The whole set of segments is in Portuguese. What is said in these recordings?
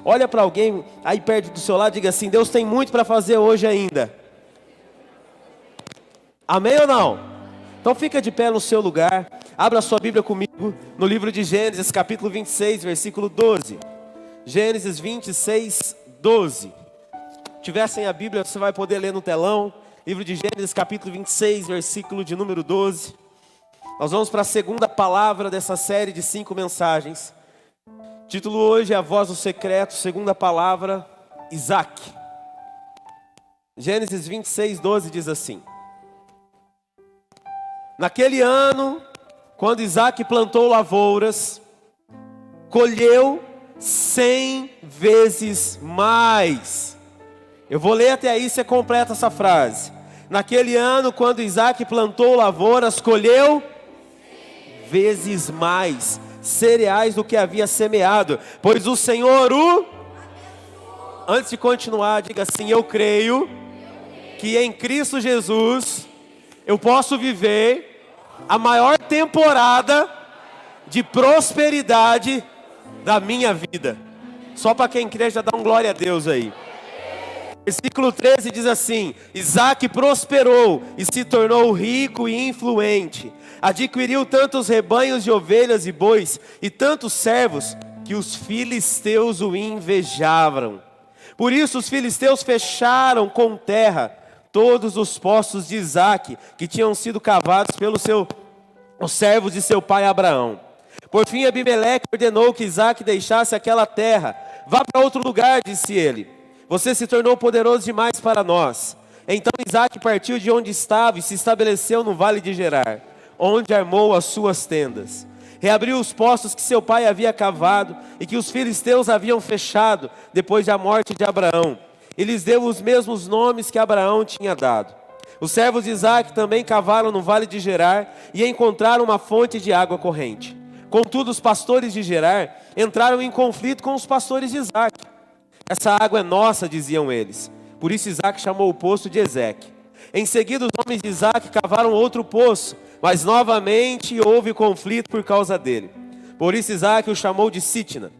Olha para alguém aí perto do seu lado e diga assim: Deus tem muito para fazer hoje ainda. Amém ou não? Então fica de pé no seu lugar. Abra sua Bíblia comigo no livro de Gênesis, capítulo 26, versículo 12. Gênesis 26, 12. Se tivessem a Bíblia, você vai poder ler no telão. Livro de Gênesis, capítulo 26, versículo de número 12. Nós vamos para a segunda palavra dessa série de 5 mensagens. O título hoje é A Voz do Secreto, segunda palavra, Isaac. Gênesis 26, 12 diz assim: Naquele ano, quando Isaac plantou lavouras, colheu 100 vezes mais. Eu vou ler até aí, você completa essa frase. Naquele ano, quando Isaac plantou lavouras, colheu 100 vezes mais cereais do que havia semeado, pois o Senhor o... Antes de continuar, diga assim: eu creio que em Cristo Jesus eu posso viver a maior temporada de prosperidade da minha vida. Só para quem crê já dá um glória a Deus aí. Versículo 13 diz assim: Isaac prosperou e se tornou rico e influente. Adquiriu tantos rebanhos de ovelhas e bois e tantos servos que os filisteus o invejavam. Por isso os filisteus fecharam com terra todos os poços de Isaac que tinham sido cavados pelos servos de seu pai Abraão. Por fim Abimeleque ordenou que Isaac deixasse aquela terra. Vá para outro lugar, disse ele. Você se tornou poderoso demais para nós. Então Isaac partiu de onde estava e se estabeleceu no vale de Gerar, onde armou as suas tendas. Reabriu os poços que seu pai havia cavado e que os filisteus haviam fechado depois da morte de Abraão. E lhes deu os mesmos nomes que Abraão tinha dado. Os servos de Isaac também cavaram no vale de Gerar e encontraram uma fonte de água corrente. Contudo, os pastores de Gerar entraram em conflito com os pastores de Isaac. Essa água é nossa, diziam eles. Por isso Isaac chamou o poço de Ezeque. Em seguida os homens de Isaac cavaram outro poço, mas novamente houve conflito por causa dele. Por isso Isaac o chamou de Sitna.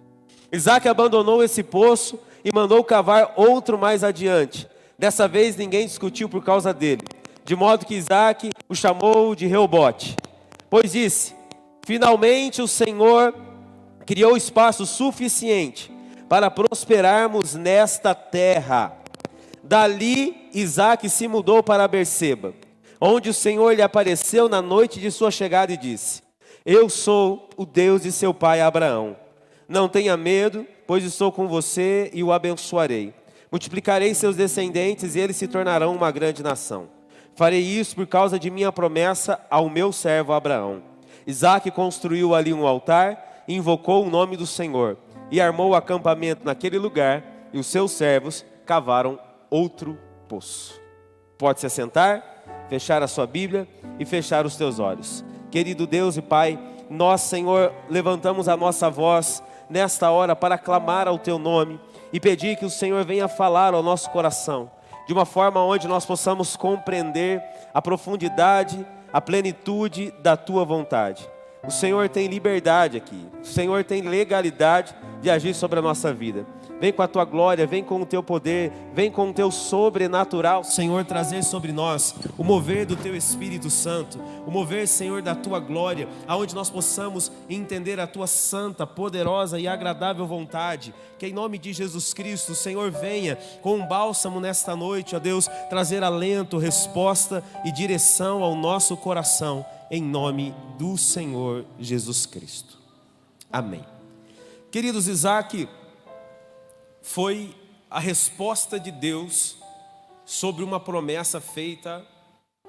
Isaac abandonou esse poço e mandou cavar outro mais adiante. Dessa vez ninguém discutiu por causa dele, de modo que Isaac o chamou de Reobote. Pois disse: finalmente o Senhor criou espaço suficiente para prosperarmos nesta terra. Dali Isaac se mudou para Berseba, onde o Senhor lhe apareceu na noite de sua chegada e disse: eu sou o Deus de seu pai Abraão. Não tenha medo, pois estou com você e o abençoarei. Multiplicarei seus descendentes e eles se tornarão uma grande nação. Farei isso por causa de minha promessa ao meu servo Abraão. Isaac construiu ali um altar e invocou o nome do Senhor, e armou o acampamento naquele lugar, e os seus servos cavaram outro poço. Pode se assentar, fechar a sua Bíblia e fechar os teus olhos. Querido Deus e Pai, nós, Senhor, levantamos a nossa voz nesta hora para clamar ao teu nome e pedir que o Senhor venha falar ao nosso coração, de uma forma onde nós possamos compreender a profundidade, a plenitude da tua vontade. O Senhor tem liberdade aqui, o Senhor tem legalidade de agir sobre a nossa vida. Vem com a tua glória, vem com o teu poder, vem com o teu sobrenatural, Senhor, trazer sobre nós o mover do teu Espírito Santo, o mover, Senhor, da tua glória, aonde nós possamos entender a tua santa, poderosa e agradável vontade. Que em nome de Jesus Cristo, o Senhor venha com um bálsamo nesta noite, ó Deus, trazer alento, resposta e direção ao nosso coração, em nome do Senhor Jesus Cristo. Amém. Queridos, Isaac foi a resposta de Deus sobre uma promessa feita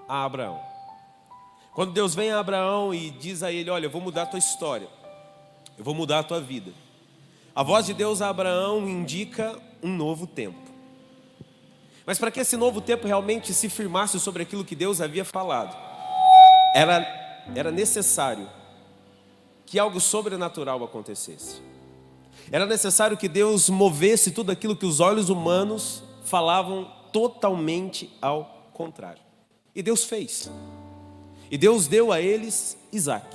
a Abraão. Quando Deus vem a Abraão e diz a ele: olha, eu vou mudar a tua história, eu vou mudar a tua vida. A voz de Deus a Abraão indica um novo tempo. Mas para que esse novo tempo realmente se firmasse sobre aquilo que Deus havia falado, era necessário que algo sobrenatural acontecesse. Era necessário que Deus movesse tudo aquilo que os olhos humanos falavam totalmente ao contrário. E Deus fez. E Deus deu a eles Isaac.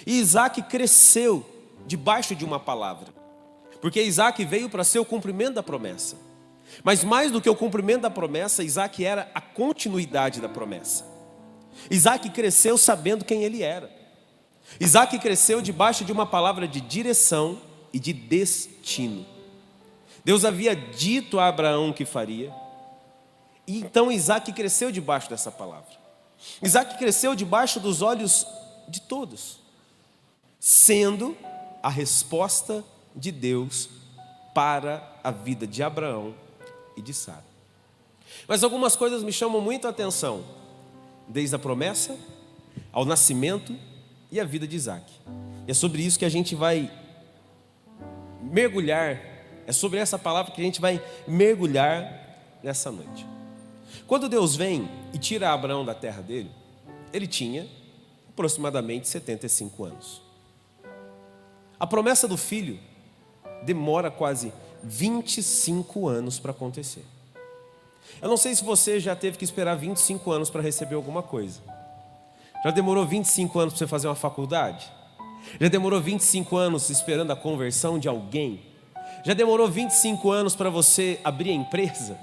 E Isaac cresceu debaixo de uma palavra. Porque Isaac veio para ser o cumprimento da promessa. Mas mais do que o cumprimento da promessa, Isaac era a continuidade da promessa. Isaac cresceu sabendo quem ele era. Isaac cresceu debaixo de uma palavra de direção e de destino. Deus havia dito a Abraão que faria. E então Isaac cresceu debaixo dessa palavra. Isaac cresceu debaixo dos olhos de todos, sendo a resposta de Deus para a vida de Abraão e de Sara. Mas algumas coisas me chamam muito a atenção, desde a promessa, ao nascimento e a vida de Isaac. E é sobre isso que a gente vai mergulhar, é sobre essa palavra que a gente vai mergulhar nessa noite. Quando Deus vem e tira Abraão da terra dele, ele tinha aproximadamente 75 anos. A promessa do filho demora quase 25 anos para acontecer. Eu não sei se você já teve que esperar 25 anos para receber alguma coisa. Já demorou 25 anos para você fazer uma faculdade? Já demorou 25 anos esperando a conversão de alguém? Já demorou 25 anos para você abrir a empresa?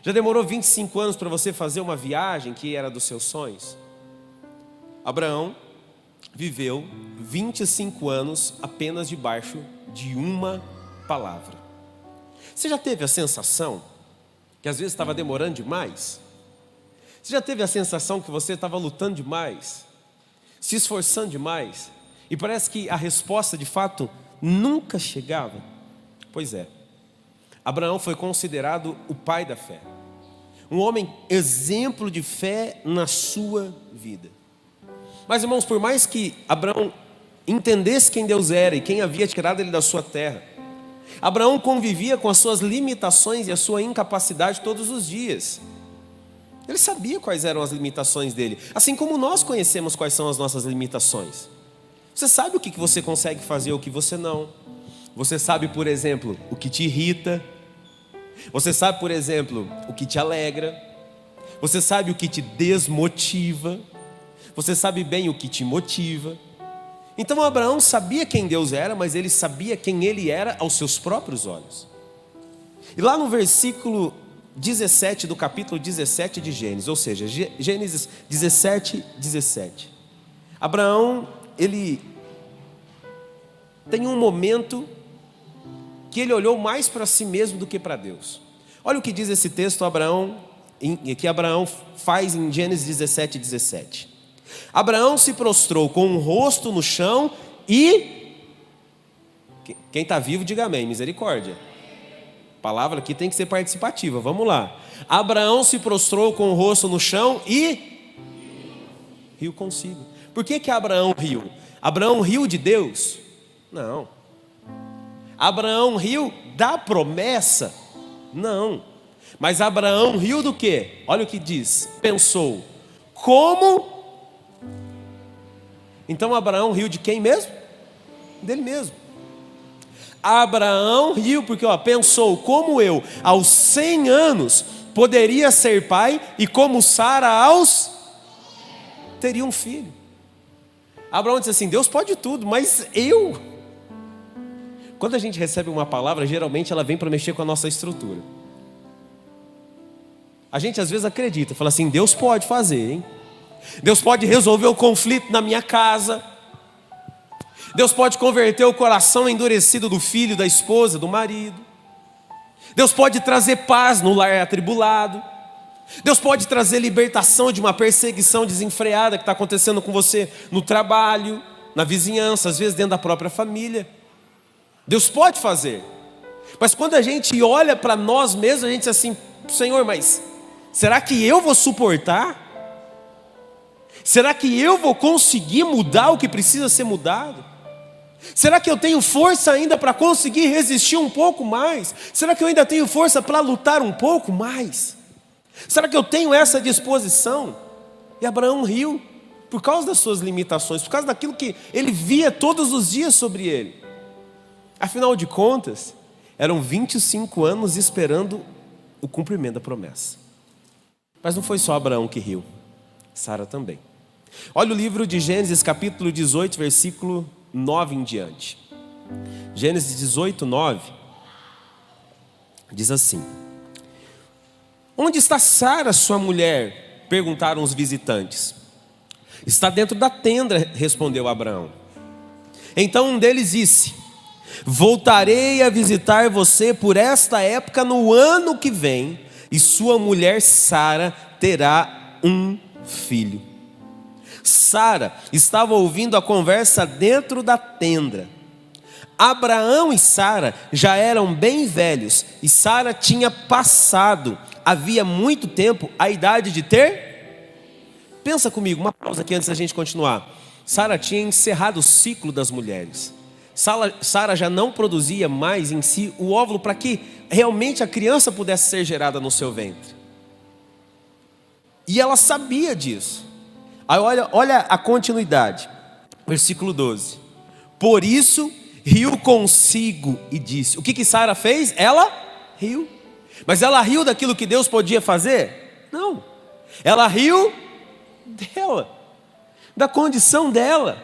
Já demorou 25 anos para você fazer uma viagem que era dos seus sonhos? Abraão viveu 25 anos apenas debaixo de uma palavra. Você já teve a sensação que às vezes estava demorando demais? Você já teve a sensação que você estava lutando demais, se esforçando demais, e parece que a resposta de fato nunca chegava? Pois é, Abraão foi considerado o pai da fé, um homem exemplo de fé na sua vida. Mas irmãos, por mais que Abraão entendesse quem Deus era e quem havia tirado ele da sua terra, Abraão convivia com as suas limitações e a sua incapacidade todos os dias. Ele sabia quais eram as limitações dele, assim como nós conhecemos quais são as nossas limitações. Você sabe o que você consegue fazer e o que você não. Você sabe, por exemplo, o que te irrita. Você sabe, por exemplo, o que te alegra. Você sabe o que te desmotiva. Você sabe bem o que te motiva. Então Abraão sabia quem Deus era, mas ele sabia quem ele era aos seus próprios olhos. E lá no versículo 17 do capítulo 17 de Gênesis, ou seja, Gênesis 17, 17. Abraão, ele tem um momento que ele olhou mais para si mesmo do que para Deus. Olha o que diz esse texto, que Abraão faz em Gênesis 17, 17. Abraão se prostrou com o rosto no chão e... Quem está vivo, diga amém, misericórdia. A palavra aqui tem que ser participativa, vamos lá. Abraão se prostrou com o rosto no chão e... riu consigo. Por que Abraão riu? Abraão riu de Deus? Não. Abraão riu da promessa? Não. Mas Abraão riu do quê? Olha o que diz. Pensou, como... Então Abraão riu de quem mesmo? Dele mesmo. Abraão riu porque pensou, como eu, aos 100 anos, poderia ser pai, e como Sara teria um filho. Abraão disse assim, Deus pode tudo, mas eu... Quando a gente recebe uma palavra, geralmente ela vem para mexer com a nossa estrutura. A gente às vezes acredita, fala assim, Deus pode fazer, hein? Deus pode resolver o conflito na minha casa. Deus pode converter o coração endurecido do filho, da esposa, do marido. Deus pode trazer paz no lar atribulado. Deus pode trazer libertação de uma perseguição desenfreada que está acontecendo com você no trabalho, na vizinhança, às vezes dentro da própria família. Deus pode fazer. Mas quando a gente olha para nós mesmos, a gente diz assim, Senhor, mas será que eu vou suportar? Será que eu vou conseguir mudar o que precisa ser mudado? Será que eu tenho força ainda para conseguir resistir um pouco mais? Será que eu ainda tenho força para lutar um pouco mais? Será que eu tenho essa disposição? E Abraão riu por causa das suas limitações, por causa daquilo que ele via todos os dias sobre ele. Afinal de contas, eram 25 anos esperando o cumprimento da promessa. Mas não foi só Abraão que riu, Sara também. Olha o livro de Gênesis capítulo 18, versículo 9 em diante. Gênesis 18, 9, diz assim: onde está Sara, sua mulher? Perguntaram os visitantes. Está dentro da tenda, respondeu Abraão. Então um deles disse: voltarei a visitar você por esta época no ano que vem, e sua mulher Sara terá um filho. Sara estava ouvindo a conversa dentro da tenda. Abraão e Sara já eram bem velhos, e Sara tinha passado, havia muito tempo, a idade de ter... Pensa comigo, uma pausa aqui antes da gente continuar. Sara tinha encerrado o ciclo das mulheres. Sara já não produzia mais em si o óvulo para que realmente a criança pudesse ser gerada no seu ventre. E ela sabia disso. Aí olha a continuidade, versículo 12. Por isso riu consigo e disse. O que Sara fez? Ela riu. Mas ela riu daquilo que Deus podia fazer? Não. Ela riu dela, da condição dela.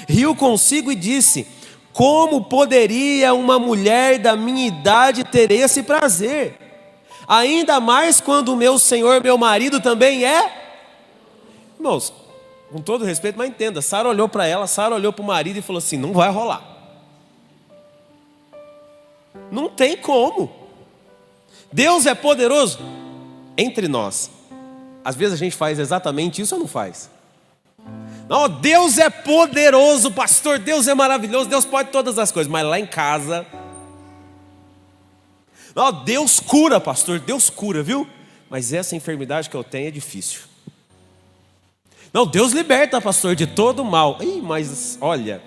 Riu consigo e disse: como poderia uma mulher da minha idade ter esse prazer? Ainda mais quando o meu senhor, meu marido também é... Irmãos, com todo respeito, mas entenda, Sara olhou para ela, Sara olhou para o marido e falou assim: não vai rolar. Não tem como. Deus é poderoso entre nós. Às vezes a gente faz exatamente isso ou não faz? Não, Deus é poderoso, pastor, Deus é maravilhoso, Deus pode todas as coisas, mas lá em casa... Não, Deus cura, pastor, Deus cura, viu? Mas essa enfermidade que eu tenho é difícil. Não, Deus liberta, pastor, de todo mal. Ih, mas olha,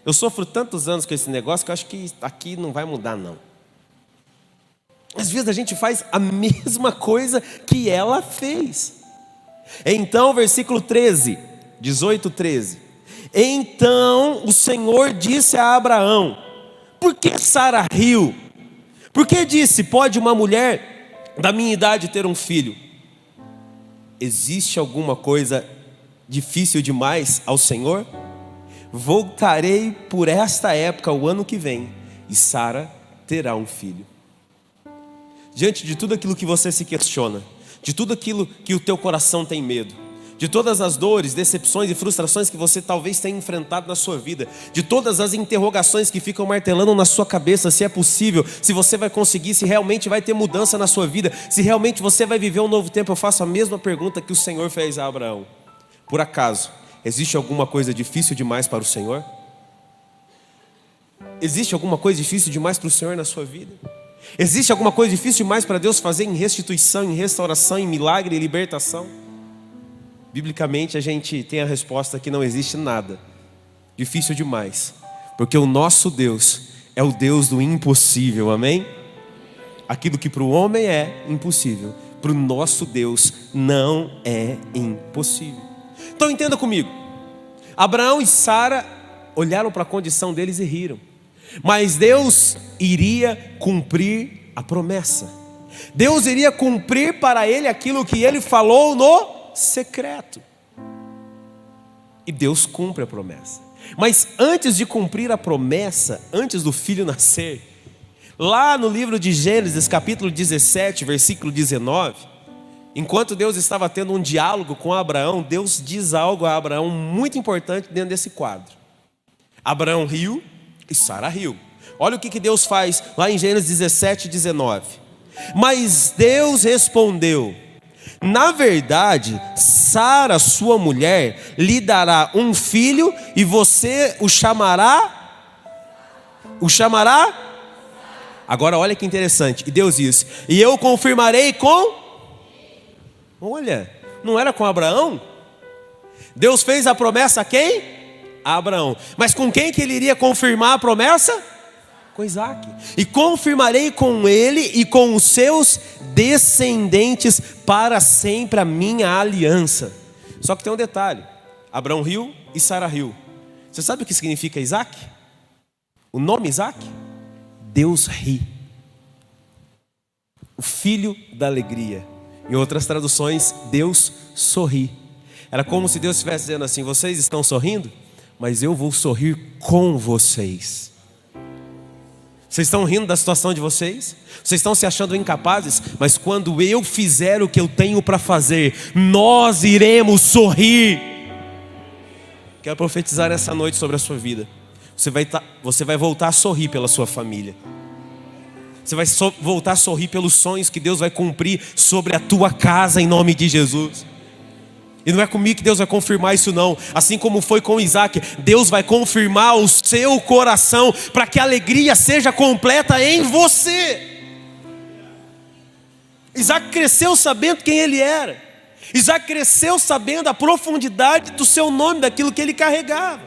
eu sofro tantos anos com esse negócio que eu acho que aqui não vai mudar não. Às vezes a gente faz a mesma coisa que ela fez. Então, versículo 13, 18, 13. Então o Senhor disse a Abraão: por que Sara riu? Por que disse: pode uma mulher da minha idade ter um filho? Existe alguma coisa difícil demais ao Senhor? Voltarei por esta época o ano que vem, e Sara terá um filho. Diante de tudo aquilo que você se questiona, de tudo aquilo que o teu coração tem medo, de todas as dores, decepções e frustrações que você talvez tenha enfrentado na sua vida, de todas as interrogações que ficam martelando na sua cabeça, se é possível, se você vai conseguir, se realmente vai ter mudança na sua vida, se realmente você vai viver um novo tempo, eu faço a mesma pergunta que o Senhor fez a Abraão: por acaso, existe alguma coisa difícil demais para o Senhor? Existe alguma coisa difícil demais para o Senhor na sua vida? Existe alguma coisa difícil demais para Deus fazer em restituição, em restauração, em milagre, em libertação? Biblicamente a gente tem a resposta que não existe nada difícil demais, porque o nosso Deus é o Deus do impossível, amém? Aquilo que para o homem é impossível, para o nosso Deus não é impossível. Então entenda comigo, Abraão e Sara olharam para a condição deles e riram, mas Deus iria cumprir a promessa. Deus iria cumprir para ele aquilo que ele falou no secreto. E Deus cumpre a promessa. Mas antes de cumprir a promessa, antes do filho nascer, lá no livro de Gênesis, capítulo 17, versículo 19, enquanto Deus estava tendo um diálogo com Abraão, Deus diz algo a Abraão muito importante dentro desse quadro. Abraão riu e Sara riu. Olha o que Deus faz lá em Gênesis 17, 19. Mas Deus respondeu: na verdade, Sara, sua mulher, lhe dará um filho e você o chamará? Agora olha que interessante. E Deus disse: e eu confirmarei com... Olha, não era com Abraão? Deus fez a promessa a quem? A Abraão. Mas com quem que ele iria confirmar a promessa? Com Isaac. E confirmarei com ele e com os seus descendentes para sempre a minha aliança. Só que tem um detalhe: Abraão riu e Sara riu. Você sabe o que significa Isaac? O nome Isaac? Deus ri. O filho da alegria. Em outras traduções, Deus sorri. Era como se Deus estivesse dizendo assim: vocês estão sorrindo, mas eu vou sorrir com vocês. Vocês estão rindo da situação de vocês? Vocês estão se achando incapazes? Mas quando eu fizer o que eu tenho para fazer, nós iremos sorrir. Quero profetizar essa noite sobre a sua vida. Você vai voltar a sorrir pela sua família. Você vai voltar a sorrir pelos sonhos que Deus vai cumprir sobre a tua casa, em nome de Jesus. E não é comigo que Deus vai confirmar isso não. Assim como foi com Isaac, Deus vai confirmar o seu coração, para que a alegria seja completa em você. Isaac cresceu sabendo quem ele era. Isaac cresceu sabendo a profundidade do seu nome, daquilo que ele carregava.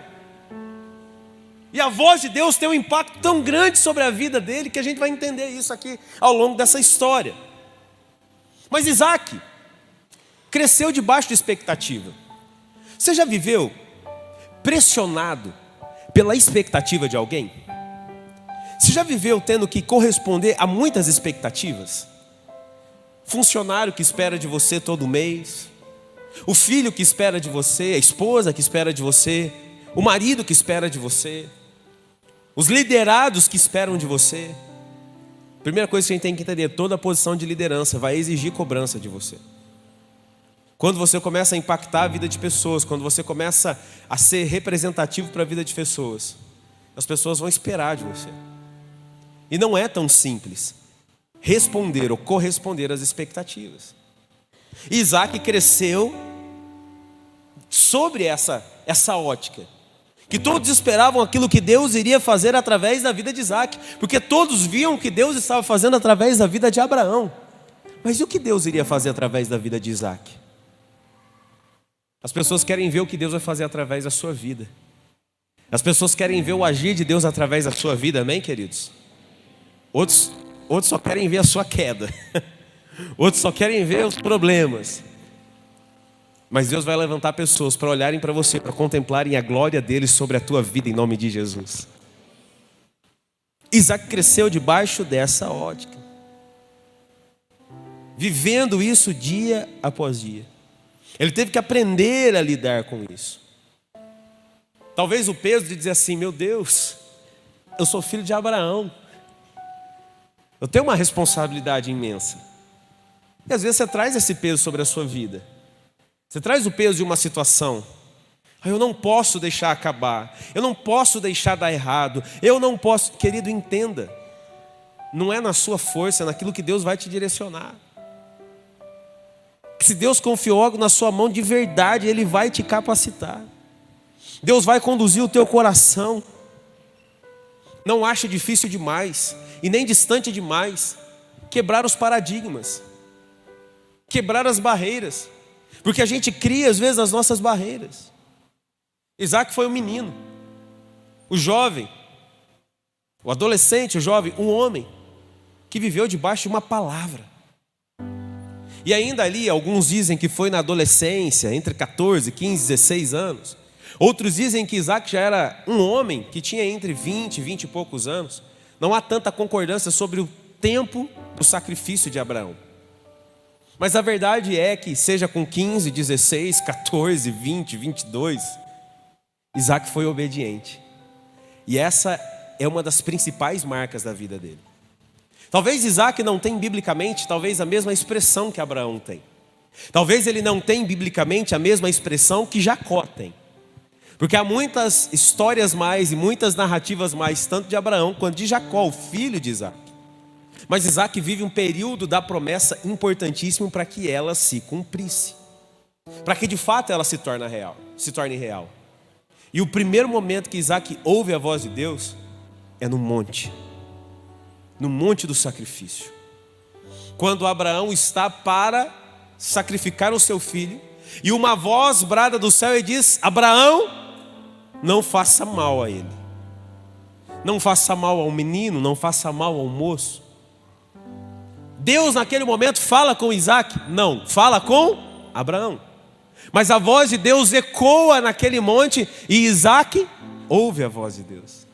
E a voz de Deus tem um impacto tão grande sobre a vida dele, que a gente vai entender isso aqui ao longo dessa história. Mas Isaac cresceu debaixo de expectativa. Você já viveu pressionado pela expectativa de alguém? Você já viveu tendo que corresponder a muitas expectativas? Funcionário que espera de você todo mês, o filho que espera de você, a esposa que espera de você, o marido que espera de você, os liderados que esperam de você. Primeira coisa que a gente tem que entender: toda posição de liderança vai exigir cobrança de você. Quando você começa a impactar a vida de pessoas, quando você começa a ser representativo para a vida de pessoas, as pessoas vão esperar de você. E não é tão simples responder ou corresponder às expectativas. Isaac cresceu sobre essa ótica, que todos esperavam aquilo que Deus iria fazer através da vida de Isaac, porque todos viam o que Deus estava fazendo através da vida de Abraão. Mas e o que Deus iria fazer através da vida de Isaac? As pessoas querem ver o que Deus vai fazer através da sua vida. As pessoas querem ver o agir de Deus através da sua vida, amém, queridos? Outros só querem ver a sua queda. Outros só querem ver os problemas. Mas Deus vai levantar pessoas para olharem para você, para contemplarem a glória dele sobre a tua vida, em nome de Jesus. Isaac cresceu debaixo dessa ótica, vivendo isso dia após dia. Ele teve que aprender a lidar com isso. Talvez o peso de dizer assim: meu Deus, eu sou filho de Abraão, eu tenho uma responsabilidade imensa. E às vezes você traz esse peso sobre a sua vida. Você traz o peso de uma situação. Eu não posso deixar acabar, eu não posso deixar dar errado, eu não posso. Querido, entenda, não é na sua força, é naquilo que Deus vai te direcionar. Se Deus confiou algo na sua mão de verdade, Ele vai te capacitar. Deus vai conduzir o teu coração. Não ache difícil demais e nem distante demais quebrar os paradigmas, quebrar as barreiras, porque a gente cria às vezes as nossas barreiras. Isaac foi um menino, o jovem, o adolescente, o jovem, um homem que viveu debaixo de uma palavra. E ainda ali, alguns dizem que foi na adolescência, entre 14, 15, 16 anos. Outros dizem que Isaac já era um homem que tinha entre 20 e poucos anos. Não há tanta concordância sobre o tempo do sacrifício de Abraão. Mas a verdade é que, seja com 15, 16, 14, 20, 22, Isaac foi obediente. E essa é uma das principais marcas da vida dele. Talvez Isaac não tenha biblicamente, talvez a mesma expressão que Abraão tem. Talvez ele não tenha biblicamente a mesma expressão que Jacó tem. Porque há muitas histórias mais e muitas narrativas mais, tanto de Abraão quanto de Jacó, o filho de Isaac. Mas Isaac vive um período da promessa importantíssimo para que ela se cumprisse. Para que de fato ela se torne real. E o primeiro momento que Isaac ouve a voz de Deus é no monte do sacrifício. Quando Abraão está para sacrificar o seu filho, e uma voz brada do céu e diz: Abraão, não faça mal a ele. Não faça mal ao menino, não faça mal ao moço. Deus naquele momento fala com Isaac? Não, fala com Abraão. Mas a voz de Deus ecoa naquele monte e Isaac ouve a voz de Deus.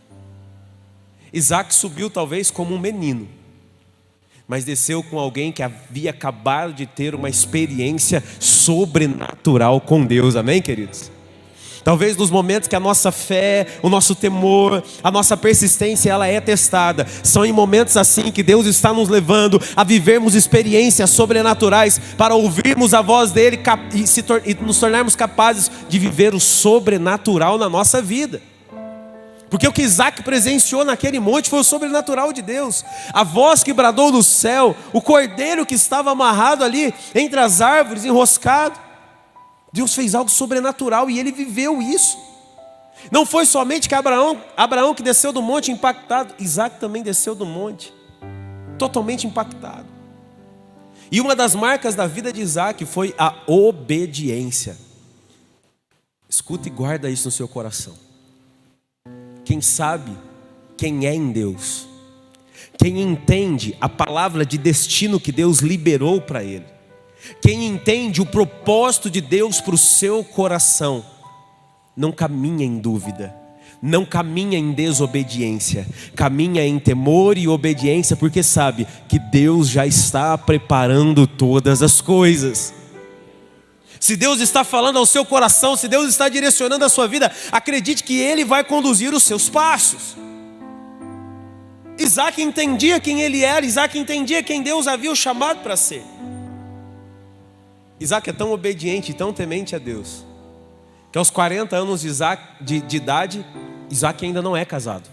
Isaac subiu talvez como um menino, mas desceu com alguém que havia acabado de ter uma experiência sobrenatural com Deus, amém, queridos? Talvez nos momentos que a nossa fé, o nosso temor, a nossa persistência, ela é testada. São em momentos assim que Deus está nos levando a vivermos experiências sobrenaturais, para ouvirmos a voz dEle e nos tornarmos capazes de viver o sobrenatural na nossa vida. Porque o que Isaac presenciou naquele monte foi o sobrenatural de Deus. A voz que bradou do céu, o cordeiro que estava amarrado ali entre as árvores, enroscado. Deus fez algo sobrenatural e ele viveu isso. Não foi somente que Abraão que desceu do monte impactado, Isaac também desceu do monte, totalmente impactado. E uma das marcas da vida de Isaac foi a obediência. Escuta e guarda isso no seu coração. Quem sabe quem é em Deus, quem entende a palavra de destino que Deus liberou para ele, quem entende o propósito de Deus para o seu coração, não caminha em dúvida, não caminha em desobediência, caminha em temor e obediência, porque sabe que Deus já está preparando todas as coisas. Se Deus está falando ao seu coração, se Deus está direcionando a sua vida, acredite que Ele vai conduzir os seus passos. Isaac entendia quem ele era, Isaac entendia quem Deus havia o chamado para ser. Isaac é tão obediente e tão temente a Deus, que aos 40 anos de idade, Isaac ainda não é casado.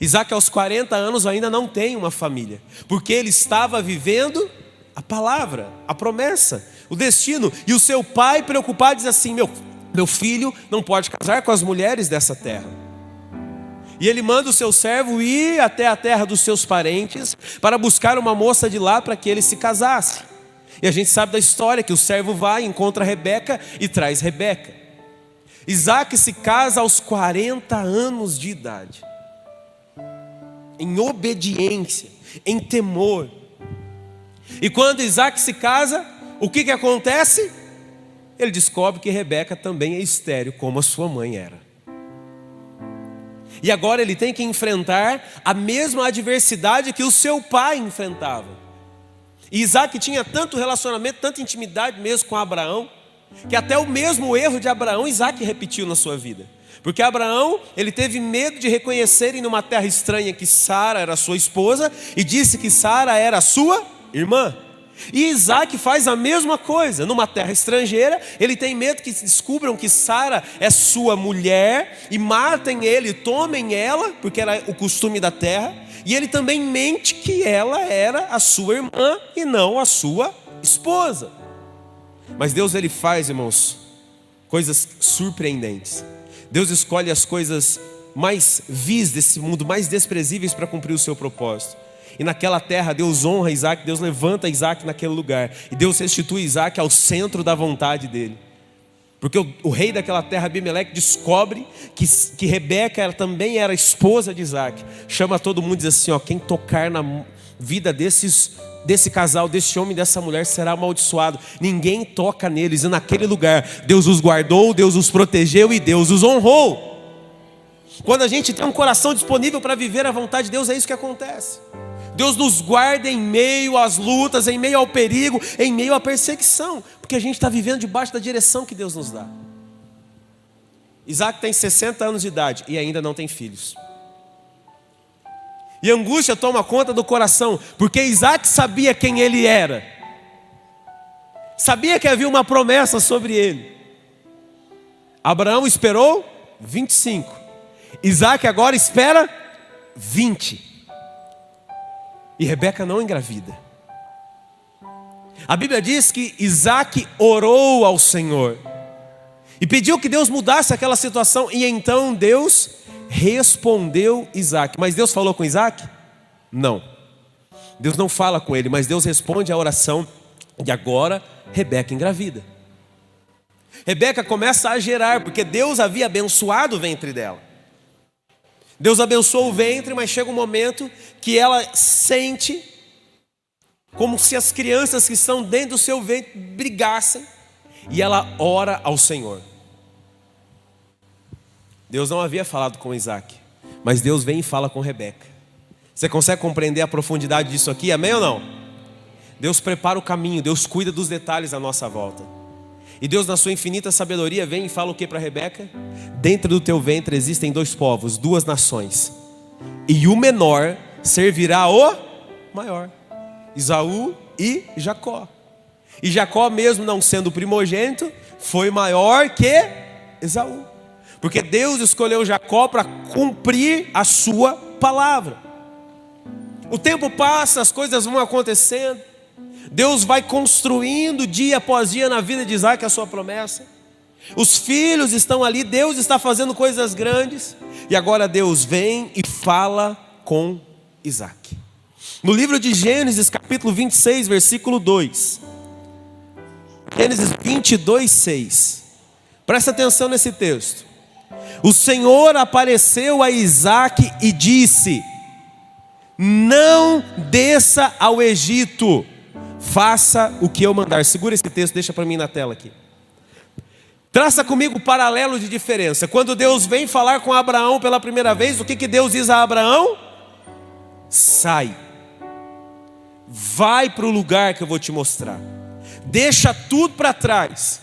Isaac aos 40 anos ainda não tem uma família, porque ele estava vivendo a palavra, a promessa, o destino. E o seu pai, preocupado, diz assim: meu filho não pode casar com as mulheres dessa terra. E ele manda o seu servo ir até a terra dos seus parentes para buscar uma moça de lá para que ele se casasse. E a gente sabe da história que o servo vai, encontra Rebeca e traz Rebeca. Isaac se casa aos 40 anos de idade, em obediência, em temor. E quando Isaac se casa, o que acontece? Ele descobre que Rebeca também é estéril, como a sua mãe era. E agora ele tem que enfrentar a mesma adversidade que o seu pai enfrentava. E Isaac tinha tanto relacionamento, tanta intimidade mesmo com Abraão, que até o mesmo erro de Abraão, Isaac repetiu na sua vida. Porque Abraão, ele teve medo de reconhecerem numa terra estranha que Sara era sua esposa, e disse que Sara era a sua irmã. E Isaac faz a mesma coisa, numa terra estrangeira. Ele tem medo que descubram que Sara é sua mulher e matem ele, tomem ela, porque era o costume da terra. E ele também mente que ela era a sua irmã e não a sua esposa. Mas Deus, ele faz, irmãos, coisas surpreendentes. Deus escolhe as coisas mais vis desse mundo, mais desprezíveis, para cumprir o seu propósito. E naquela terra Deus honra Isaac, Deus levanta Isaac naquele lugar, e Deus restitui Isaac ao centro da vontade dele. Porque o rei daquela terra, Abimeleque, descobre que Rebeca, ela também era esposa de Isaac. Chama todo mundo e diz assim: quem tocar na vida desse casal, desse homem e dessa mulher, será amaldiçoado. Ninguém toca neles. E naquele lugar Deus os guardou, Deus os protegeu e Deus os honrou. Quando a gente tem um coração disponível para viver a vontade de Deus, é isso que acontece. Deus nos guarda em meio às lutas, em meio ao perigo, em meio à perseguição, porque a gente está vivendo debaixo da direção que Deus nos dá. Isaac tem 60 anos de idade e ainda não tem filhos. E a angústia toma conta do coração, porque Isaac sabia quem ele era, sabia que havia uma promessa sobre ele. Abraão esperou 25, Isaac agora espera 20. E Rebeca não engravida. A Bíblia diz que Isaac orou ao Senhor e pediu que Deus mudasse aquela situação. E então Deus respondeu Isaac. Mas Deus falou com Isaac? Não. Deus não fala com ele, mas Deus responde a oração. E agora Rebeca engravida. Rebeca começa a gerar, porque Deus havia abençoado o ventre dela. Deus abençoou o ventre, mas chega um momento que ela sente como se as crianças que estão dentro do seu ventre brigassem, e ela ora ao Senhor. Deus não havia falado com Isaac, mas Deus vem e fala com Rebeca. Você consegue compreender a profundidade disso aqui? Amém ou não? Deus prepara o caminho, Deus cuida dos detalhes à nossa volta. E Deus, na sua infinita sabedoria, vem e fala o que para Rebeca? Dentro do teu ventre existem 2 povos, 2 nações, e o menor servirá o maior. Esaú e Jacó. E Jacó, mesmo não sendo primogênito, foi maior que Esaú, porque Deus escolheu Jacó para cumprir a sua palavra. O tempo passa, as coisas vão acontecendo, Deus vai construindo dia após dia na vida de Isaac a sua promessa. Os filhos estão ali, Deus está fazendo coisas grandes, e agora Deus vem e fala com Isaac. No livro de Gênesis, capítulo 26, versículo 2. Gênesis 22, 6. Presta atenção nesse texto. O Senhor apareceu a Isaac e disse: não desça ao Egito, faça o que eu mandar. Segura esse texto, deixa para mim na tela aqui. Traça comigo o paralelo de diferença. Quando Deus vem falar com Abraão pela primeira vez, o que Deus diz a Abraão? Sai, vai para o lugar que eu vou te mostrar. Deixa tudo para trás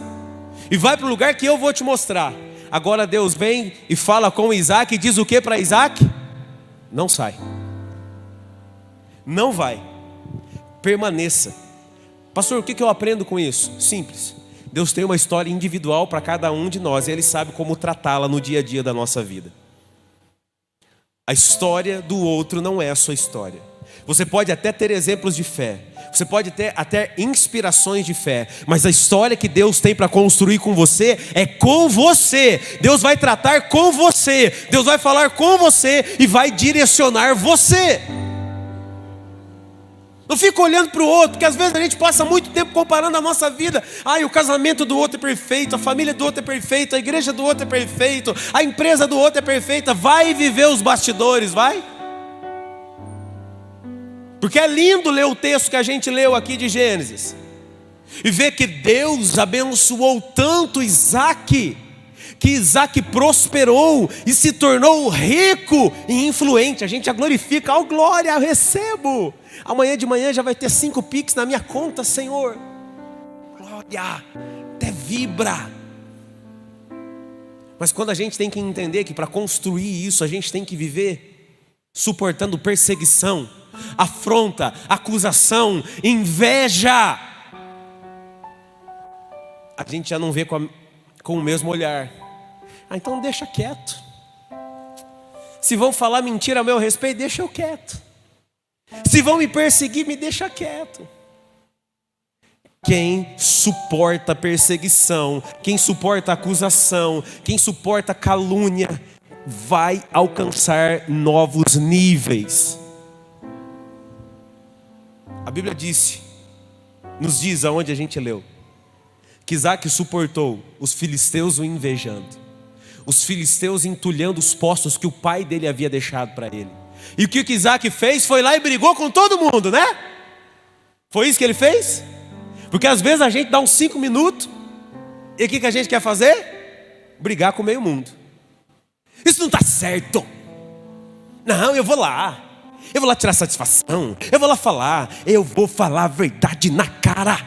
e vai para o lugar que eu vou te mostrar. Agora Deus vem e fala com Isaac e diz o que para Isaac? Não sai, não vai, permaneça. Pastor, o que eu aprendo com isso? Simples. Deus tem uma história individual para cada um de nós, e Ele sabe como tratá-la no dia a dia da nossa vida. A história do outro não é a sua história. Você pode até ter exemplos de fé, você pode ter até inspirações de fé, mas a história que Deus tem para construir com você é com você. Deus vai tratar com você, Deus vai falar com você e vai direcionar você. Não fica olhando para o outro, porque às vezes a gente passa muito tempo comparando a nossa vida. O casamento do outro é perfeito, a família do outro é perfeita, a igreja do outro é perfeito, a empresa do outro é perfeita. Vai viver os bastidores, vai. Porque é lindo ler o texto que a gente leu aqui de Gênesis e ver que Deus abençoou tanto Isaac, que Isaac prosperou e se tornou rico e influente. A gente a glorifica: ó glória, eu recebo. Amanhã de manhã já vai ter 5 Pix na minha conta, Senhor. Glória, até vibra. Mas quando a gente tem que entender que para construir isso a gente tem que viver suportando perseguição, afronta, acusação, inveja, a gente já não vê com o mesmo olhar. Então deixa quieto. Se vão falar mentira a meu respeito, deixa eu quieto. Se vão me perseguir, me deixa quieto. Quem suporta perseguição, quem suporta acusação, quem suporta calúnia, vai alcançar novos níveis. A Bíblia nos diz aonde a gente leu, que Isaac suportou os filisteus o invejando, os filisteus entulhando os postos que o pai dele havia deixado para ele. E o que Isaac fez? Foi lá e brigou com todo mundo, né? Foi isso que ele fez? Porque às vezes a gente dá uns 5 minutos e o que a gente quer fazer? Brigar com o meio mundo. Isso não está certo. Não, eu vou lá tirar satisfação, eu vou lá falar, eu vou falar a verdade na cara.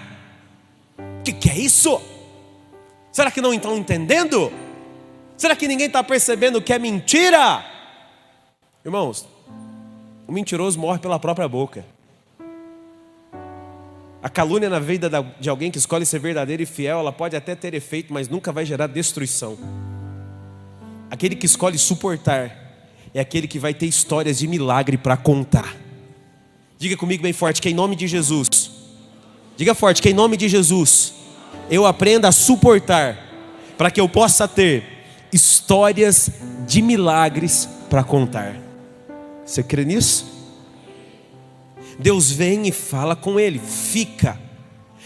O que é isso? Será que não estão entendendo? Será que ninguém está percebendo que é mentira? Irmãos, o mentiroso morre pela própria boca. A calúnia na vida de alguém que escolhe ser verdadeiro e fiel, ela pode até ter efeito, mas nunca vai gerar destruição. Aquele que escolhe suportar é aquele que vai ter histórias de milagre para contar. Diga comigo bem forte, que em nome de Jesus. Diga forte, que em nome de Jesus eu aprenda a suportar, para que eu possa ter histórias de milagres para contar. Você crê nisso? Deus vem e fala com ele: fica.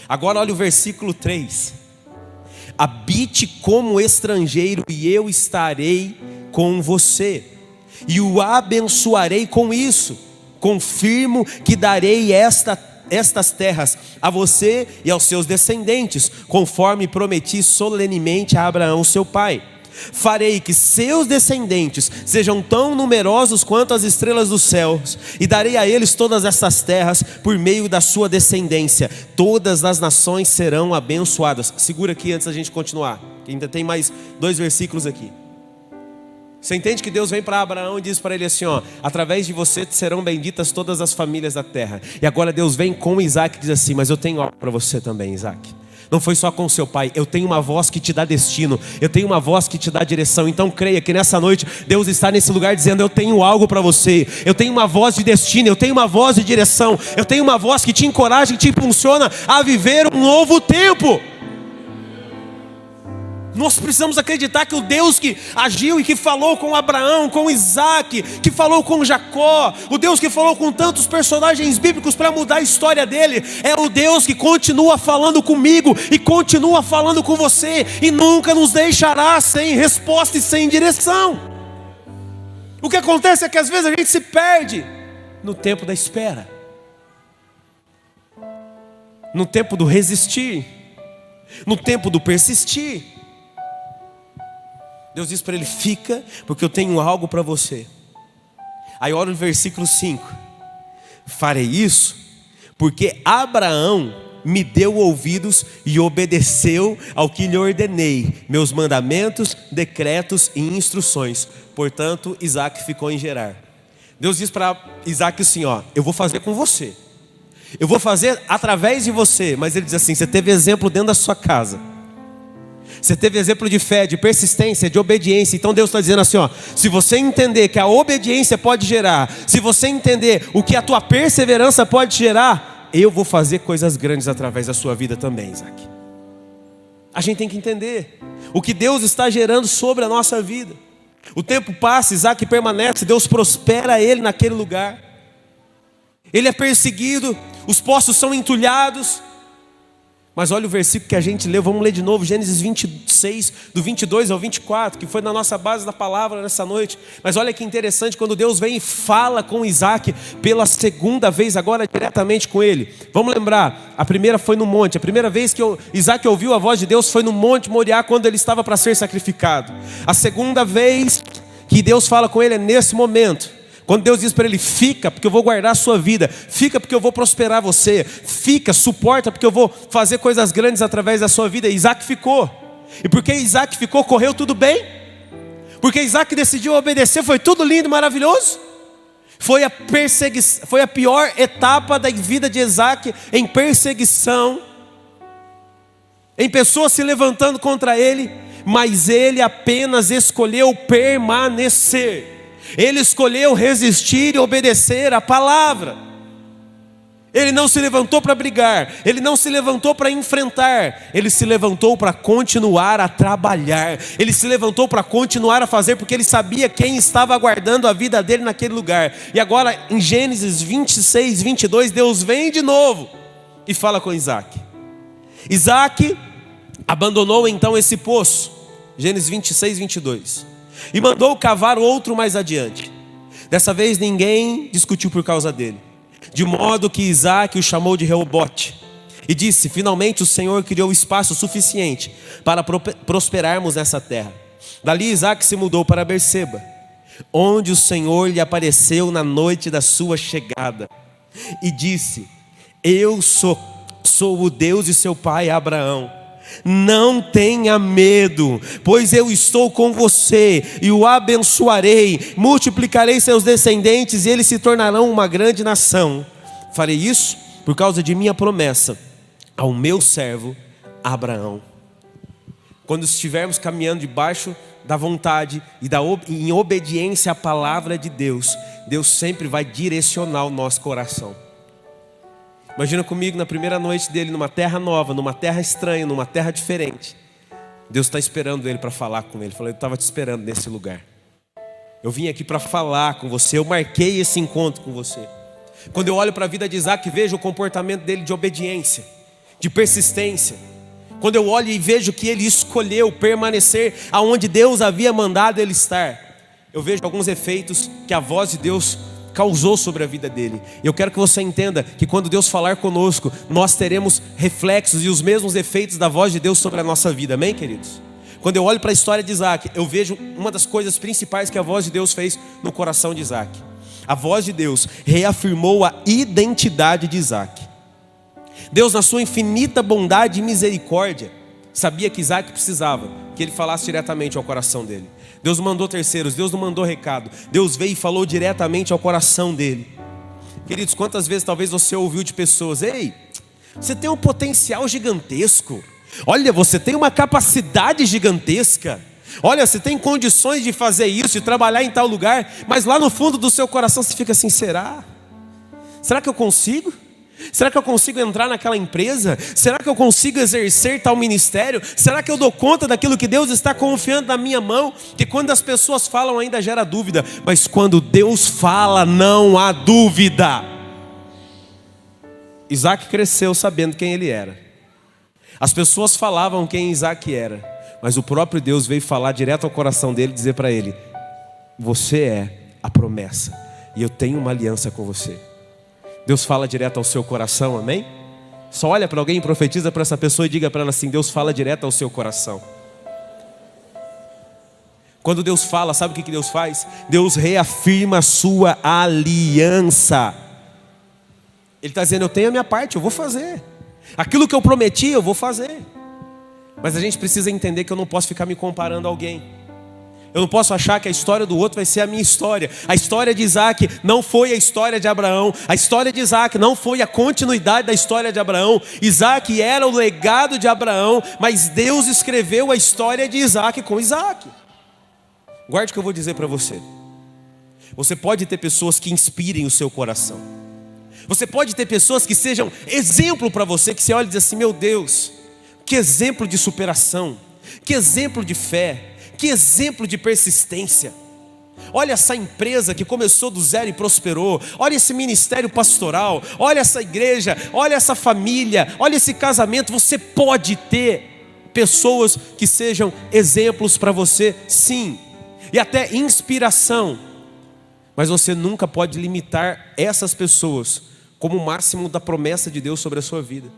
Agora olha o versículo 3. Habite como estrangeiro e eu estarei com você, e o abençoarei com isso. Confirmo que darei estas terras a você e aos seus descendentes, conforme prometi solenemente a Abraão seu pai. farei que seus descendentes sejam tão numerosos quanto as estrelas dos céus, e darei a eles todas essas terras por meio da sua descendência. Todas as nações serão abençoadas. Segura aqui antes da gente continuar, que ainda tem mais 2 versículos aqui. Você entende que Deus vem para Abraão e diz para ele assim, ó: através de você serão benditas todas as famílias da terra. E agora Deus vem com Isaac e diz assim: mas eu tenho algo para você também, Isaac. Não foi só com seu pai, eu tenho uma voz que te dá destino, eu tenho uma voz que te dá direção. Então creia que nessa noite Deus está nesse lugar dizendo: eu tenho algo para você, eu tenho uma voz de destino, eu tenho uma voz de direção, eu tenho uma voz que te encoraja e te impulsiona a viver um novo tempo. Nós precisamos acreditar que o Deus que agiu e que falou com Abraão, com Isaac, que falou com Jacó, o Deus que falou com tantos personagens bíblicos para mudar a história dele, é o Deus que continua falando comigo e continua falando com você, e nunca nos deixará sem resposta e sem direção. O que acontece é que às vezes a gente se perde no tempo da espera, no tempo do resistir, no tempo do persistir. Deus diz para ele: fica, porque eu tenho algo para você. Aí olha o versículo 5: farei isso porque Abraão me deu ouvidos e obedeceu ao que lhe ordenei, meus mandamentos, decretos e instruções. Portanto, Isaac ficou em Gerar. Deus diz para Isaac assim, ó: eu vou fazer com você, eu vou fazer através de você. Mas ele diz assim: você teve exemplo dentro da sua casa, você teve exemplo de fé, de persistência, de obediência. Então Deus está dizendo assim, ó: se você entender que a obediência pode gerar, se você entender o que a tua perseverança pode gerar, eu vou fazer coisas grandes através da sua vida também, Isaac. A gente tem que entender o que Deus está gerando sobre a nossa vida. O tempo passa, Isaac permanece, Deus prospera ele naquele lugar. Ele é perseguido, os poços são entulhados. Mas olha o versículo que a gente leu, vamos ler de novo, Gênesis 26, do 22 ao 24, que foi na nossa base da palavra nessa noite. Mas olha que interessante, quando Deus vem e fala com Isaac pela segunda vez, agora diretamente com ele. Vamos lembrar, a primeira foi no monte, a primeira vez que Isaac ouviu a voz de Deus foi no monte Moriá, quando ele estava para ser sacrificado. A segunda vez que Deus fala com ele é nesse momento, quando Deus diz para ele: fica, porque eu vou guardar a sua vida, fica porque eu vou prosperar você, fica, suporta, porque eu vou fazer coisas grandes através da sua vida. E Isaac ficou. E porque Isaac ficou, correu tudo bem? Porque Isaac decidiu obedecer, foi tudo lindo, maravilhoso? Foi a pior etapa da vida de Isaac, em perseguição, em pessoas se levantando contra ele, mas ele apenas escolheu permanecer. Ele escolheu resistir e obedecer a palavra. Ele não se levantou para brigar, ele não se levantou para enfrentar, ele se levantou para continuar a trabalhar, ele se levantou para continuar a fazer, porque ele sabia quem estava aguardando a vida dele naquele lugar. E agora em Gênesis 26, 22, Deus vem de novo e fala com Isaac. Isaac abandonou então esse poço, Gênesis 26, 22, e mandou cavar outro mais adiante. Dessa vez ninguém discutiu por causa dele, de modo que Isaac o chamou de Reobote e disse: finalmente o Senhor criou espaço suficiente para prosperarmos nessa terra. Dali Isaac se mudou para Berseba, onde o Senhor lhe apareceu na noite da sua chegada e disse: eu sou o Deus de seu pai Abraão. Não tenha medo, pois eu estou com você e o abençoarei, multiplicarei seus descendentes e eles se tornarão uma grande nação. Farei isso por causa de minha promessa ao meu servo Abraão. Quando estivermos caminhando debaixo da vontade e em obediência à palavra de Deus, Deus sempre vai direcionar o nosso coração. Imagina comigo, na primeira noite dele, numa terra nova, numa terra estranha, numa terra diferente. Deus está esperando ele para falar com ele. Falou: eu estava te esperando nesse lugar. Eu vim aqui para falar com você, eu marquei esse encontro com você. Quando eu olho para a vida de Isaac, vejo o comportamento dele de obediência, de persistência. Quando eu olho e vejo que ele escolheu permanecer aonde Deus havia mandado ele estar, eu vejo alguns efeitos que a voz de Deus causou sobre a vida dele. Eu quero que você entenda que quando Deus falar conosco, nós teremos reflexos e os mesmos efeitos da voz de Deus sobre a nossa vida. Amém, queridos? Quando eu olho para a história de Isaac, eu vejo uma das coisas principais que a voz de Deus fez no coração de Isaac. A voz de Deus reafirmou a identidade de Isaac. Deus, na sua infinita bondade e misericórdia, sabia que Isaac precisava que ele falasse diretamente ao coração dele. Deus não mandou terceiros, Deus não mandou recado. Deus veio e falou diretamente ao coração dele. Queridos, quantas vezes talvez você ouviu de pessoas: ei, você tem um potencial gigantesco. Olha, você tem uma capacidade gigantesca. Olha, você tem condições de fazer isso, de trabalhar em tal lugar. Mas lá no fundo do seu coração você fica assim: será? Será que eu consigo? Será que eu consigo entrar naquela empresa? Será que eu consigo exercer tal ministério? Será que eu dou conta daquilo que Deus está confiando na minha mão? Que quando as pessoas falam ainda gera dúvida, mas quando Deus fala não há dúvida. Isaac cresceu sabendo quem ele era. As pessoas falavam quem Isaac era, mas o próprio Deus veio falar direto ao coração dele, dizer para ele: você é a promessa e eu tenho uma aliança com você. Deus fala direto ao seu coração, amém? Só olha para alguém, profetiza para essa pessoa e diga para ela assim: Deus fala direto ao seu coração. Quando Deus fala, sabe o que Deus faz? Deus reafirma a sua aliança. Ele está dizendo: eu tenho a minha parte, eu vou fazer. Aquilo que eu prometi, eu vou fazer. Mas a gente precisa entender que eu não posso ficar me comparando a alguém. Eu não posso achar que a história do outro vai ser a minha história. A história de Isaac não foi a história de Abraão. A história de Isaac não foi a continuidade da história de Abraão. Isaac era o legado de Abraão, mas Deus escreveu a história de Isaac com Isaac. Guarde o que eu vou dizer para você. Você pode ter pessoas que inspirem o seu coração. Você pode ter pessoas que sejam exemplo para você, que você olha e diz assim: meu Deus, que exemplo de superação, que exemplo de fé, que exemplo de persistência. Olha essa empresa que começou do zero e prosperou. Olha esse ministério pastoral. Olha essa igreja. Olha essa família. Olha esse casamento. Você pode ter pessoas que sejam exemplos para você, sim, e até inspiração. Mas você nunca pode limitar essas pessoas como o máximo da promessa de Deus sobre a sua vida.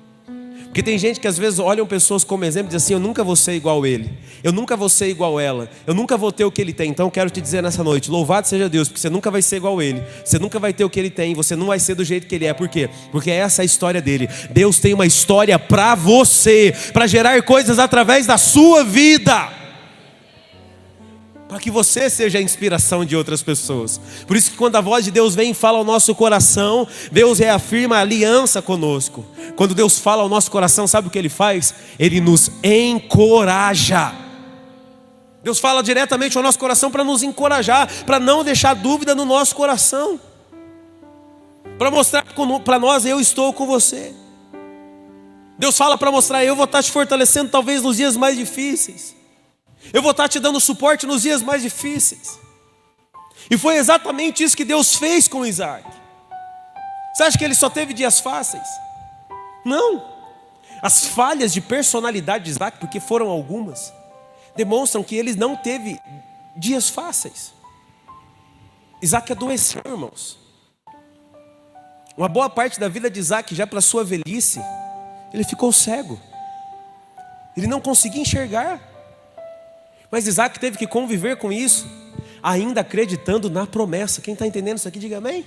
Porque tem gente que às vezes olham pessoas como exemplo e diz assim: eu nunca vou ser igual ele, eu nunca vou ser igual ela, eu nunca vou ter o que ele tem. Então eu quero te dizer nessa noite: louvado seja Deus, porque você nunca vai ser igual ele, você nunca vai ter o que ele tem, você não vai ser do jeito que ele é. Por quê? Porque essa é a história dele. Deus tem uma história para você, para gerar coisas através da sua vida, para que você seja a inspiração de outras pessoas. Por isso que quando a voz de Deus vem e fala ao nosso coração, Deus reafirma a aliança conosco. Quando Deus fala ao nosso coração, sabe o que Ele faz? Ele nos encoraja. Deus fala diretamente ao nosso coração para nos encorajar, para não deixar dúvida no nosso coração, para mostrar para nós: eu estou com você. Deus fala para mostrar: eu vou estar te fortalecendo talvez nos dias mais difíceis. Eu vou estar te dando suporte nos dias mais difíceis. E foi exatamente isso que Deus fez com Isaac. Você acha que ele só teve dias fáceis? Não. As falhas de personalidade de Isaac, porque foram algumas, demonstram que ele não teve dias fáceis. Isaac adoeceu, irmãos. Uma boa parte da vida de Isaac, já para sua velhice, ele ficou cego. Ele não conseguia enxergar. Mas Isaac teve que conviver com isso, ainda acreditando na promessa. Quem está entendendo isso aqui, diga amém.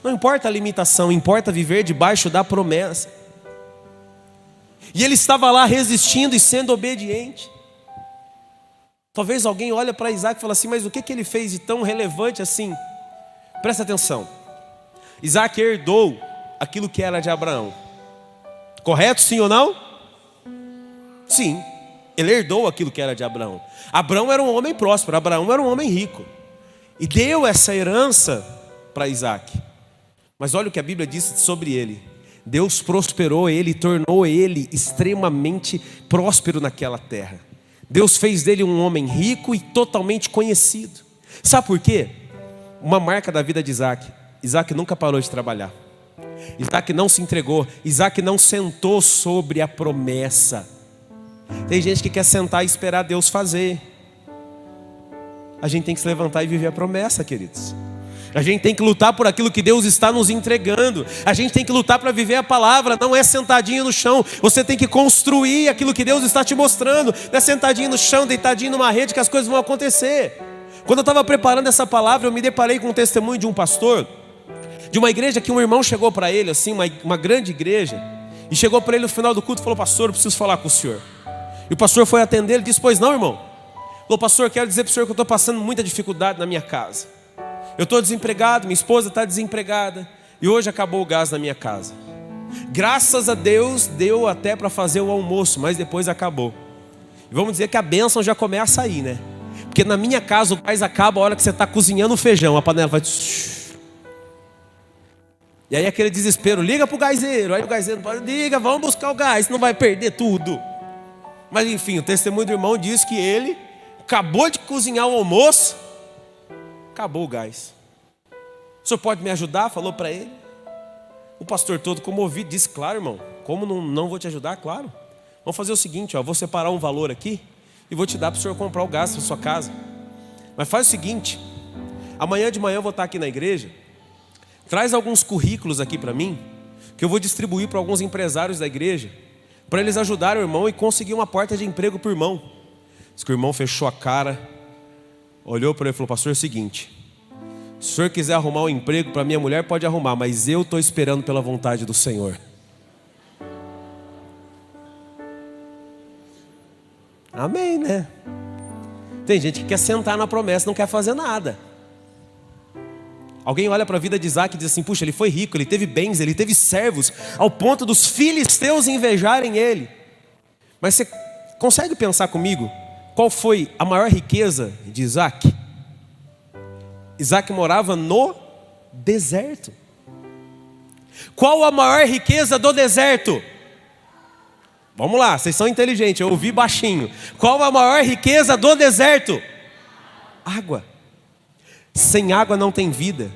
Não importa a limitação, importa viver debaixo da promessa. E ele estava lá resistindo e sendo obediente. Talvez alguém olhe para Isaac e fale assim: mas o que ele fez de tão relevante assim? Presta atenção. Isaac herdou aquilo que era de Abraão. Correto, sim ou não? Sim. Ele herdou aquilo que era de Abraão. Abraão era um homem próspero, Abraão era um homem rico. E deu essa herança para Isaac. Mas olha o que a Bíblia diz sobre ele. Deus prosperou ele e tornou ele extremamente próspero naquela terra. Deus fez dele um homem rico e totalmente conhecido. Sabe por quê? Uma marca da vida de Isaac: Isaac nunca parou de trabalhar. Isaac não se entregou. Isaac não sentou sobre a promessa. Tem gente que quer sentar e esperar Deus fazer. A gente tem que se levantar e viver a promessa, queridos. A gente tem que lutar por aquilo que Deus está nos entregando. A gente tem que lutar para viver a palavra. Não é sentadinho no chão. Você tem que construir aquilo que Deus está te mostrando. Não é sentadinho no chão, deitadinho numa rede que as coisas vão acontecer. Quando eu estava preparando essa palavra, eu me deparei com um testemunho de um pastor, de uma igreja que um irmão chegou para ele, assim, uma grande igreja, e chegou para ele no final do culto e falou: pastor, eu preciso falar com o senhor. E o pastor foi atender, ele disse: pois não, irmão? Falou: pastor, quero dizer para o senhor que eu estou passando muita dificuldade na minha casa. Eu estou desempregado, minha esposa está desempregada, e hoje acabou o gás na minha casa. Graças a Deus, deu até para fazer o almoço, mas depois acabou. E vamos dizer que a bênção já começa aí, né? Porque na minha casa o gás acaba a hora que você está cozinhando o feijão, a panela vai... E aí aquele desespero: liga para o gaseiro. Aí o gaseiro fala: liga, vamos buscar o gás, não vai perder tudo. Mas enfim, o testemunho do irmão diz que ele acabou de cozinhar o almoço, acabou o gás. O senhor pode me ajudar? Falou para ele. O pastor, todo comovido, disse: claro, irmão, como não vou te ajudar? Claro. Vamos fazer o seguinte, vou separar um valor aqui e vou te dar para o senhor comprar o gás para sua casa. Mas faz o seguinte: amanhã de manhã eu vou estar aqui na igreja, traz alguns currículos aqui para mim, que eu vou distribuir para alguns empresários da igreja, para eles ajudarem o irmão e conseguir uma porta de emprego para o irmão. Diz que o irmão fechou a cara, olhou para ele e falou: pastor, é o seguinte, se o senhor quiser arrumar um emprego para minha mulher, pode arrumar, mas eu estou esperando pela vontade do Senhor. Amém, né? Tem gente que quer sentar na promessa, não quer fazer nada. Alguém olha para a vida de Isaac e diz assim: puxa, ele foi rico, ele teve bens, ele teve servos, ao ponto dos filisteus invejarem ele. Mas você consegue pensar comigo qual foi a maior riqueza de Isaac? Isaac morava no deserto. Qual a maior riqueza do deserto? Vamos lá, vocês são inteligentes, eu ouvi baixinho. Qual a maior riqueza do deserto? Água. Sem água não tem vida.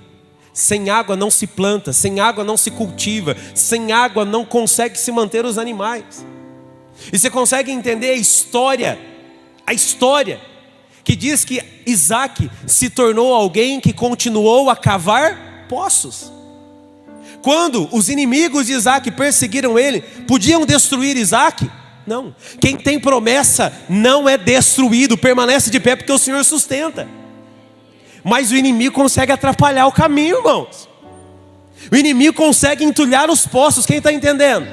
Sem água não se planta. Sem água não se cultiva. Sem água não consegue se manter os animais. E você consegue entender a história que diz que Isaac se tornou alguém que continuou a cavar poços. Quando os inimigos de Isaac perseguiram ele, podiam destruir Isaac? Não. Quem tem promessa não é destruído, permanece de pé porque o Senhor sustenta. Mas o inimigo consegue atrapalhar o caminho, irmãos. O inimigo consegue entulhar os poços, quem está entendendo?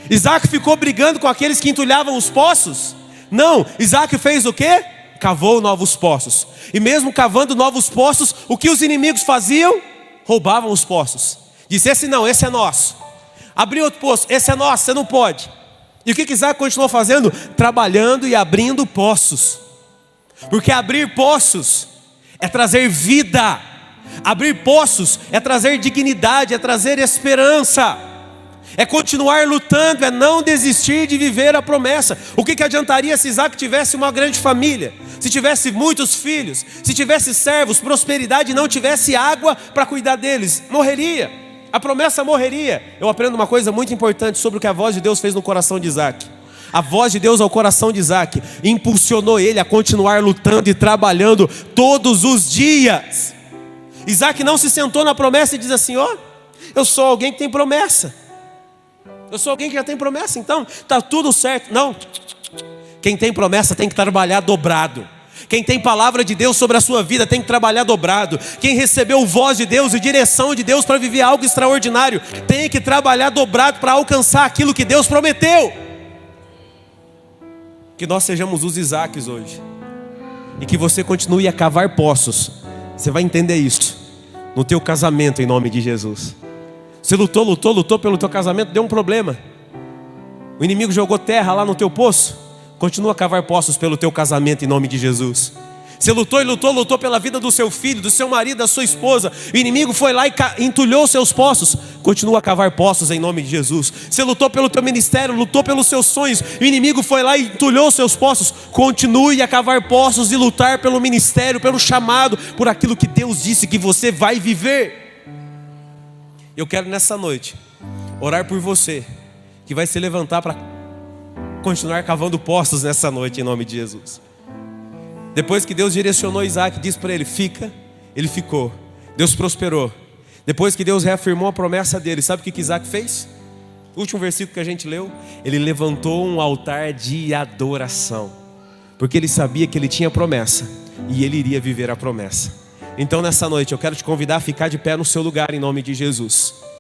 Isaac ficou brigando com aqueles que entulhavam os poços? Não, Isaac fez o quê? Cavou novos poços. E mesmo cavando novos poços, o que os inimigos faziam? Roubavam os poços. Disse: esse não, esse é nosso. Abriu outro poço: esse é nosso, você não pode. E o que Isaac continuou fazendo? Trabalhando e abrindo poços. Porque abrir poços é trazer vida. Abrir poços é trazer dignidade, é trazer esperança. É continuar lutando, é não desistir de viver a promessa. O que adiantaria se Isaac tivesse uma grande família, se tivesse muitos filhos, se tivesse servos, prosperidade e não tivesse água para cuidar deles? Morreria, a promessa morreria. Eu aprendo uma coisa muito importante sobre o que a voz de Deus fez no coração de Isaac. A voz de Deus ao coração de Isaac impulsionou ele a continuar lutando e trabalhando todos os dias. Isaac não se sentou na promessa e diz assim: eu sou alguém que tem promessa, eu sou alguém que já tem promessa, então está tudo certo. Não, quem tem promessa tem que trabalhar dobrado. Quem tem palavra de Deus sobre a sua vida tem que trabalhar dobrado. Quem recebeu voz de Deus e direção de Deus para viver algo extraordinário tem que trabalhar dobrado para alcançar aquilo que Deus prometeu. Que nós sejamos os Isaques hoje, e que você continue a cavar poços. Você vai entender isso no teu casamento, em nome de Jesus. Você lutou pelo teu casamento, deu um problema. O inimigo jogou terra lá no teu poço. Continua a cavar poços pelo teu casamento, em nome de Jesus. Você lutou pela vida do seu filho, do seu marido, da sua esposa. O inimigo foi lá e entulhou os seus poços. Continua a cavar poços em nome de Jesus. Você lutou pelo teu ministério, lutou pelos seus sonhos. O inimigo foi lá e entulhou os seus poços. Continue a cavar poços e lutar pelo ministério, pelo chamado, por aquilo que Deus disse que você vai viver. Eu quero nessa noite orar por você, que vai se levantar para continuar cavando poços nessa noite, em nome de Jesus. Depois que Deus direcionou Isaac, disse para ele: fica, ele ficou. Deus prosperou. Depois que Deus reafirmou a promessa dele, sabe o que Isaac fez? O último versículo que a gente leu, ele levantou um altar de adoração, porque ele sabia que ele tinha promessa e ele iria viver a promessa. Então nessa noite eu quero te convidar a ficar de pé no seu lugar em nome de Jesus.